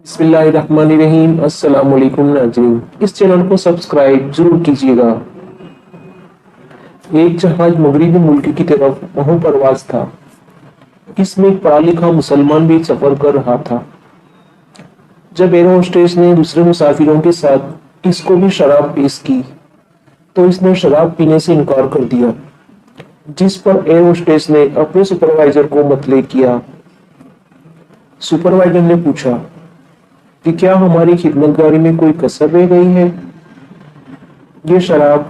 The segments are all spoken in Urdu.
بسم اللہ الرحمن الرحیم۔ السلام علیکم ناظرین، اس چینل کو سبسکرائب ضرور کیجیے گا۔ ایک جہاز مغربی ملک کی طرف مہو پرواز تھا۔ اس میں ایک پڑھا لکھا مسلمان بھی سفر کر رہا تھا۔ جب ایئر ہوسٹس نے دوسرے مسافروں کے ساتھ اس کو بھی شراب پیش کی تو اس نے شراب پینے سے انکار کر دیا، جس پر ایئر ہوسٹس نے اپنے سپروائزر کو مطلع کیا۔ سپروائزر نے پوچھا کہ کیا ہماری خدمت گاری میں کوئی کسر رہ گئی ہے؟ یہ شراب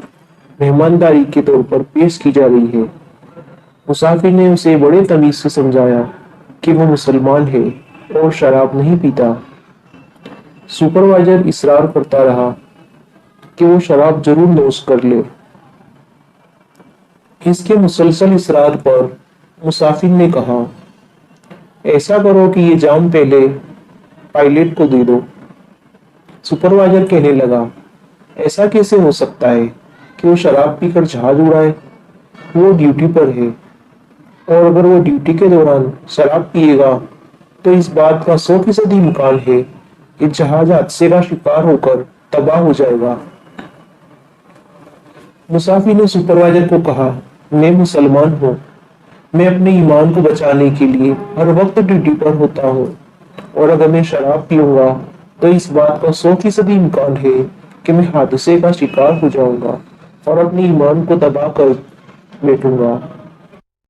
مہمانداری کے طور پر پیش کی جا رہی ہے۔ مسافر نے اسے بڑے تمیز سے سمجھایا کہ وہ مسلمان ہے اور شراب نہیں پیتا۔ سپروائزر اصرار کرتا رہا کہ وہ شراب ضرور نوش کر لے۔ اس کے مسلسل اصرار پر مسافر نے کہا، ایسا کرو کہ یہ جام پہلے پائلٹ کو دے دو۔ سپروائزر کہنے لگا، ایسا کیسے ہو سکتا ہے کہ وہ شراب پی کر جہاز اڑائے؟ وہ ڈیوٹی پر ہے، اور اگر وہ ڈیوٹی کے دوران شراب پیے گا تو اس بات کا 100% امکان ہے کہ جہاز حادثے کا شکار ہو کر تباہ ہو جائے گا۔ مسافر نے سپروائزر کو کہا، میں مسلمان ہوں، میں اپنے ایمان کو بچانے کے لیے ہر وقت ڈیوٹی پر ہوتا ہوں، اور اگر میں شراب پیوں گا تو اس بات کا 100% امکان ہے کہ میں حادثے کا شکار ہو جاؤں گا اور اپنے ایمان کو تباہ کر بیٹھوں گا۔